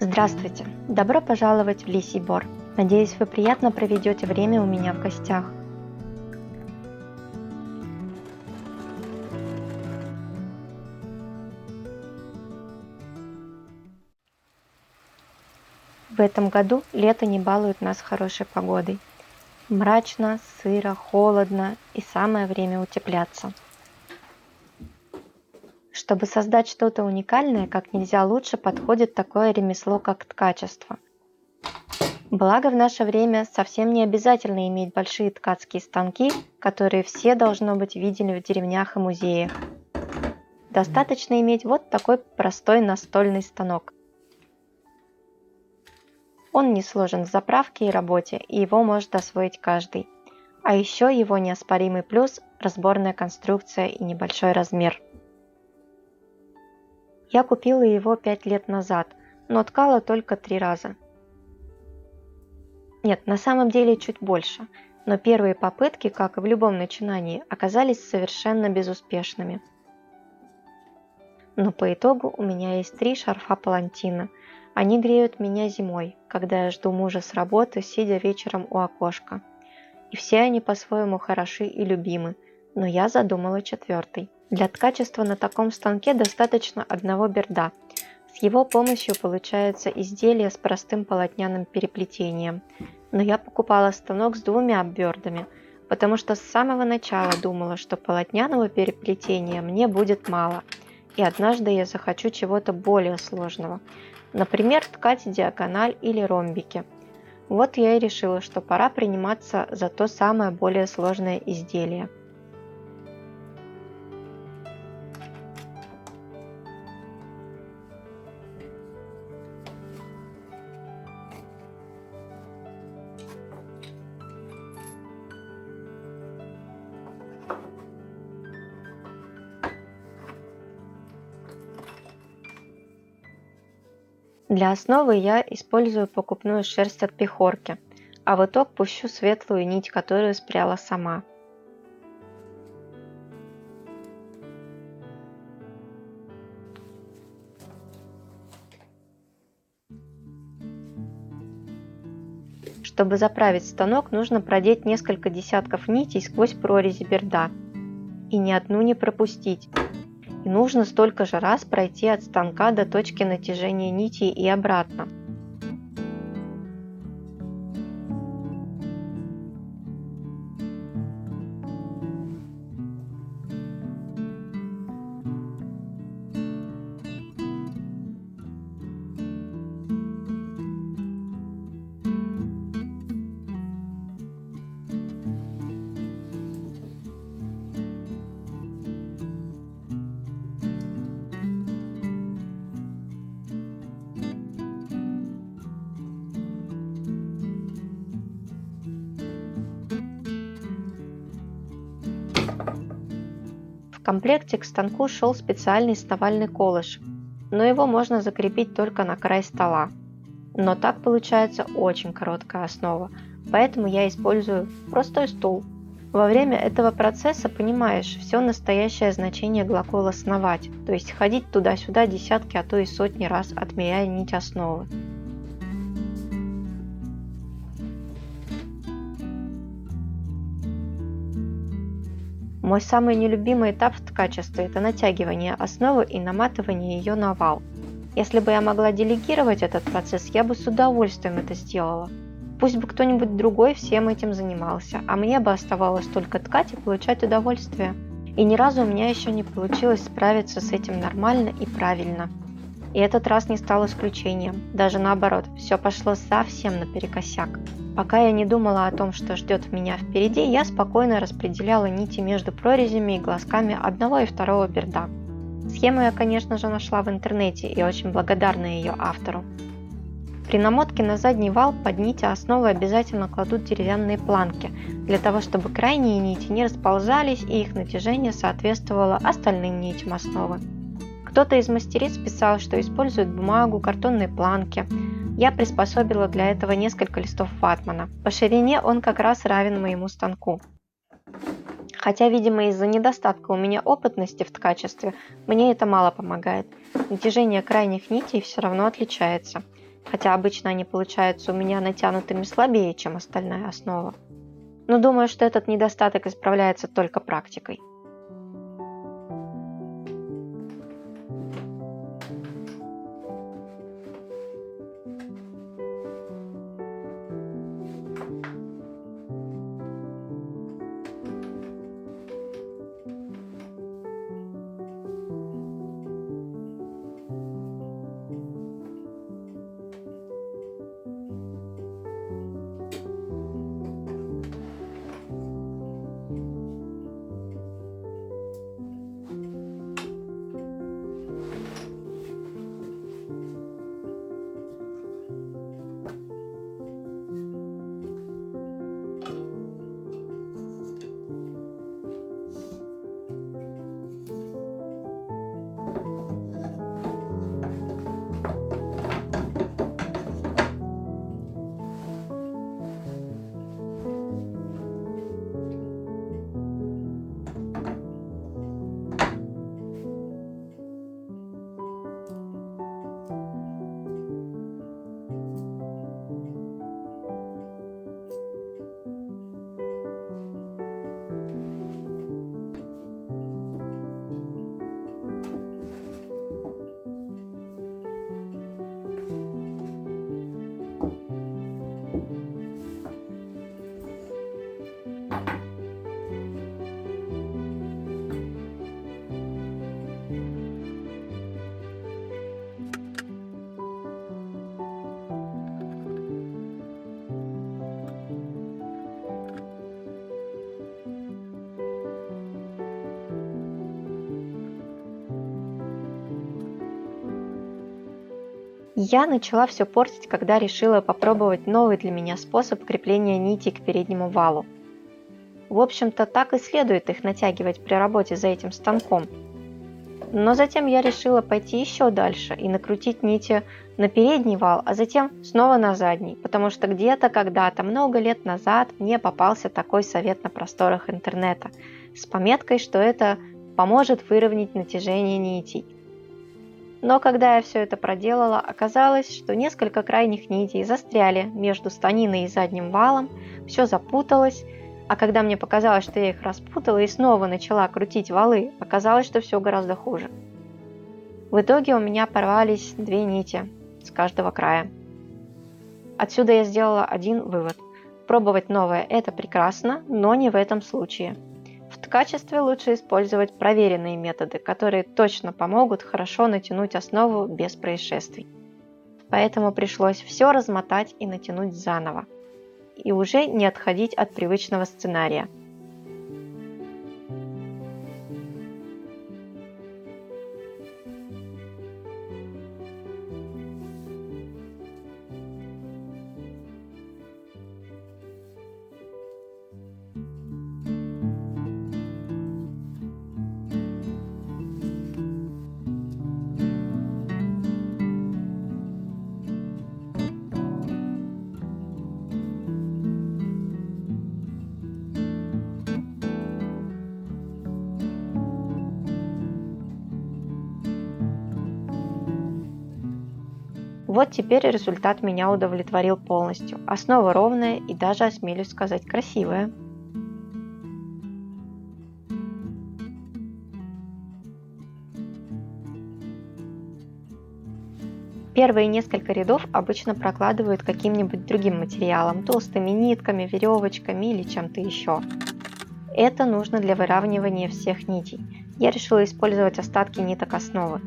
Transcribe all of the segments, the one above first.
Здравствуйте! Добро пожаловать в Лисий Бор. Надеюсь, вы приятно проведете время у меня в гостях. В этом году лето не балует нас хорошей погодой. Мрачно, сыро, холодно и самое время утепляться. Чтобы создать что-то уникальное, как нельзя лучше подходит такое ремесло, как ткачество. Благо в наше время совсем не обязательно иметь большие ткацкие станки, которые все, должно быть, видели в деревнях и музеях. Достаточно иметь вот такой простой настольный станок. Он не сложен в заправке и работе, и его может освоить каждый. А еще его неоспоримый плюс – разборная конструкция и небольшой размер. Я купила его 5 лет назад, но ткала только 3 раза. Нет, на самом деле чуть больше, но первые попытки, как и в любом начинании, оказались совершенно безуспешными. Но по итогу у меня есть 3 шарфа палантина. Они греют меня зимой, когда я жду мужа с работы, сидя вечером у окошка. И все они по-своему хороши и любимы, но я задумала 4-й. Для ткачества на таком станке достаточно одного берда. С его помощью получается изделие с простым полотняным переплетением. Но я покупала станок с 2 бердами, потому что с самого начала думала, что полотняного переплетения мне будет мало. И однажды я захочу чего-то более сложного. Например, ткать диагональ или ромбики. Вот я и решила, что пора приниматься за то самое более сложное изделие. Для основы я использую покупную шерсть от Пехорки, а в итог пущу светлую нить, которую спряла сама. Чтобы заправить станок, нужно продеть несколько десятков нитей сквозь прорези берда и ни одну не пропустить. И нужно столько же раз пройти от станка до точки натяжения нитей и обратно. В комплекте к станку шел специальный сновальный колыш, но его можно закрепить только на край стола. Но так получается очень короткая основа, поэтому я использую простой стул. Во время этого процесса понимаешь все настоящее значение глагола «сновать», то есть ходить туда-сюда десятки, а то и сотни раз, отмеряя нить основы. Мой самый нелюбимый этап в ткачестве – это натягивание основы и наматывание ее на вал. Если бы я могла делегировать этот процесс, я бы с удовольствием это сделала. Пусть бы кто-нибудь другой всем этим занимался, а мне бы оставалось только ткать и получать удовольствие. И ни разу у меня еще не получилось справиться с этим нормально и правильно. И этот раз не стал исключением. Даже наоборот, все пошло совсем наперекосяк. Пока я не думала о том, что ждет меня впереди, я спокойно распределяла нити между прорезями и глазками 1 и 2 берда. Схему я, конечно же, нашла в интернете и очень благодарна ее автору. При намотке на задний вал под нити основы обязательно кладут деревянные планки, для того чтобы крайние нити не расползались и их натяжение соответствовало остальным нитям основы. Кто-то из мастериц писал, что использует бумагу, картонные планки. Я приспособила для этого несколько листов ватмана. По ширине он как раз равен моему станку. Хотя, видимо, из-за недостатка у меня опытности в ткачестве, мне это мало помогает. Натяжение крайних нитей все равно отличается. хотя обычно они получаются у меня натянутыми слабее, чем остальная основа. Но думаю, что этот недостаток исправляется только практикой. Я начала все портить, когда решила попробовать новый для меня способ крепления нитей к переднему валу. В общем-то, так и следует их натягивать при работе за этим станком. Но затем я решила пойти еще дальше и накрутить нити на передний вал, а затем снова на задний, потому что где-то когда-то много лет назад мне попался такой совет на просторах интернета с пометкой, что это поможет выровнять натяжение нитей. Но когда я все это проделала, оказалось, что несколько крайних нитей застряли между станиной и задним валом, все запуталось, а когда мне показалось, что я их распутала и снова начала крутить валы, оказалось, что все гораздо хуже. В итоге у меня порвались 2 нити с каждого края. Отсюда я сделала один вывод. Пробовать новое – это прекрасно, но не в этом случае. В ткачестве лучше использовать проверенные методы, которые точно помогут хорошо натянуть основу без происшествий. Поэтому пришлось все размотать и натянуть заново. И уже не отходить от привычного сценария. Вот теперь результат меня удовлетворил полностью. Основа ровная и даже, осмелюсь сказать, красивая. Первые несколько рядов обычно прокладывают каким-нибудь другим материалом, толстыми нитками, веревочками или чем-то еще. Это нужно для выравнивания всех нитей. Я решила использовать остатки ниток основы.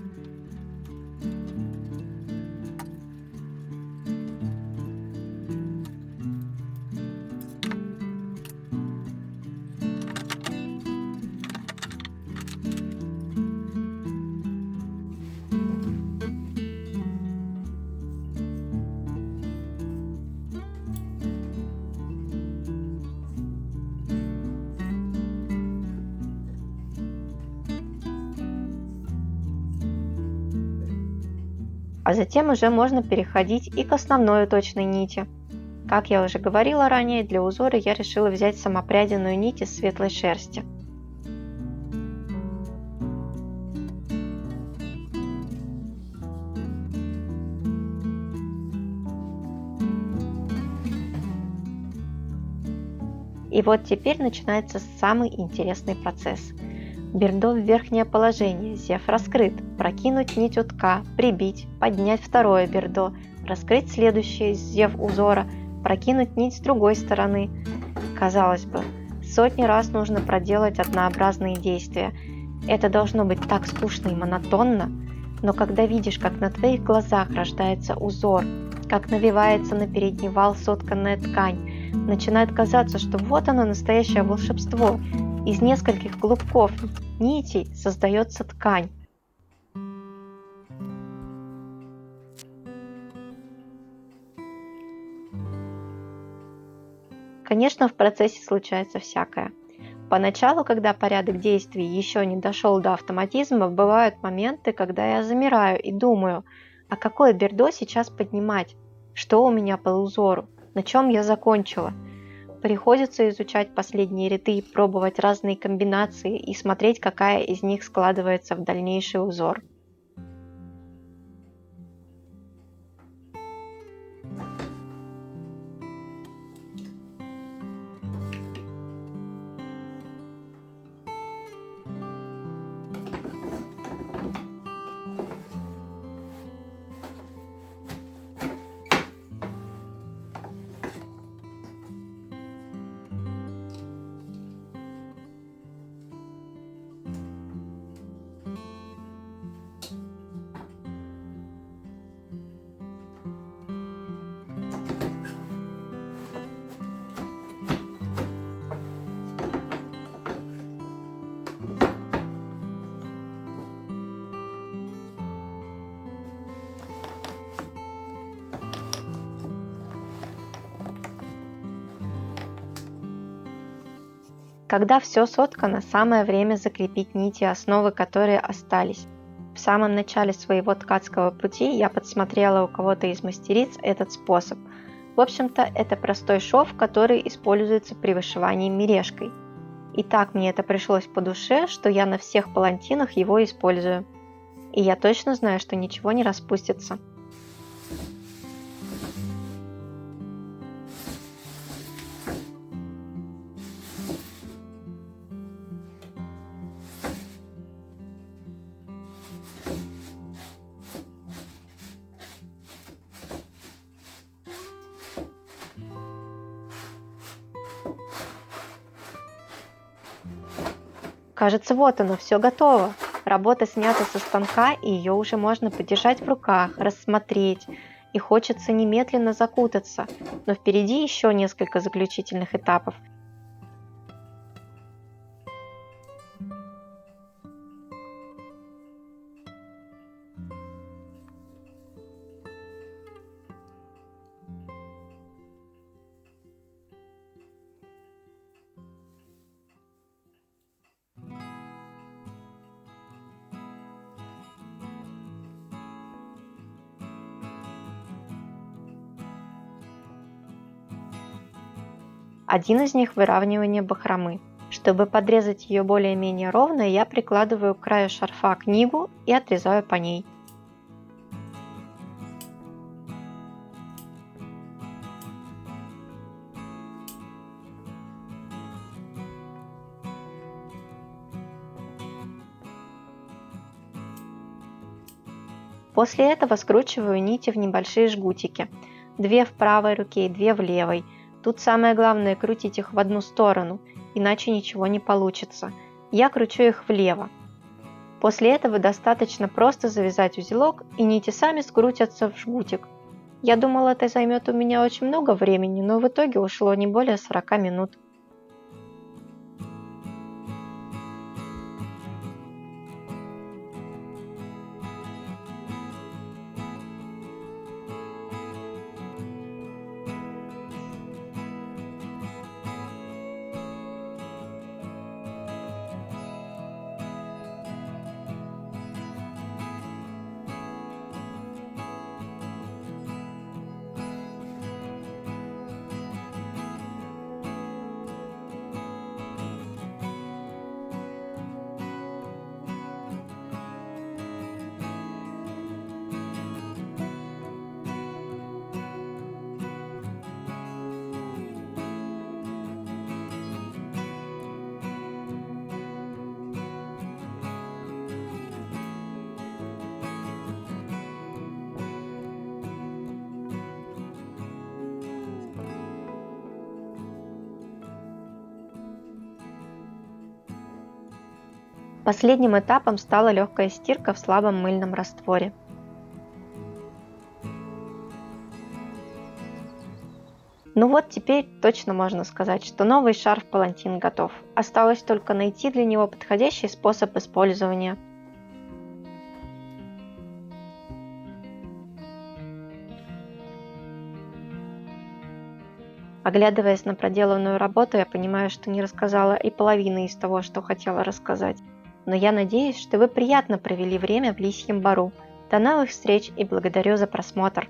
А затем уже можно переходить и к основной точной нити. Как я уже говорила ранее, для узора я решила взять самопряденную нить из светлой шерсти. И вот теперь начинается самый интересный процесс. Бердо в верхнее положение, зев раскрыт, прокинуть нить утка, прибить, поднять второе бердо, раскрыть следующее, зев узора, прокинуть нить с другой стороны. Казалось бы, сотни раз нужно проделать однообразные действия. Это должно быть так скучно и монотонно, но когда видишь, как на твоих глазах рождается узор, как навивается на передний вал сотканная ткань, начинает казаться, что вот оно настоящее волшебство. Из нескольких клубков нитей создается ткань. Конечно, в процессе случается всякое. Поначалу, когда порядок действий еще не дошел до автоматизма, бывают моменты, когда я замираю и думаю, а какое бердо сейчас поднимать? Что у меня по узору? На чем я закончила? Приходится изучать последние ряды, пробовать разные комбинации и смотреть, какая из них складывается в дальнейший узор. Когда все соткано, самое время закрепить нити основы, которые остались. В самом начале своего ткацкого пути я подсмотрела у кого-то из мастериц этот способ. В общем-то, это простой шов, который используется при вышивании мережкой. И так мне это пришлось по душе, что я на всех палантинах его использую. И я точно знаю, что ничего не распустится. Кажется, вот оно, все готово. Работа снята со станка, и ее уже можно подержать в руках, рассмотреть. И хочется немедленно закутаться. Но впереди еще несколько заключительных этапов. Один из них – выравнивание бахромы. Чтобы подрезать ее более-менее ровно, я прикладываю к краю шарфа книгу и отрезаю по ней. После этого скручиваю нити в небольшие жгутики. 2 в правой руке и 2 в левой. Тут самое главное крутить их в одну сторону, иначе ничего не получится. Я кручу их влево. После этого достаточно просто завязать узелок, и нити сами скрутятся в жгутик. Я думала, это займет у меня очень много времени, но в итоге ушло не более 40 минут. Последним этапом стала легкая стирка в слабом мыльном растворе. Ну вот теперь точно можно сказать, что новый шарф-палантин готов. Осталось только найти для него подходящий способ использования. Оглядываясь на проделанную работу, я понимаю, что не рассказала и половины из того, что хотела рассказать. Но я надеюсь, что вы приятно провели время в Лисьем Бору. До новых встреч и благодарю за просмотр!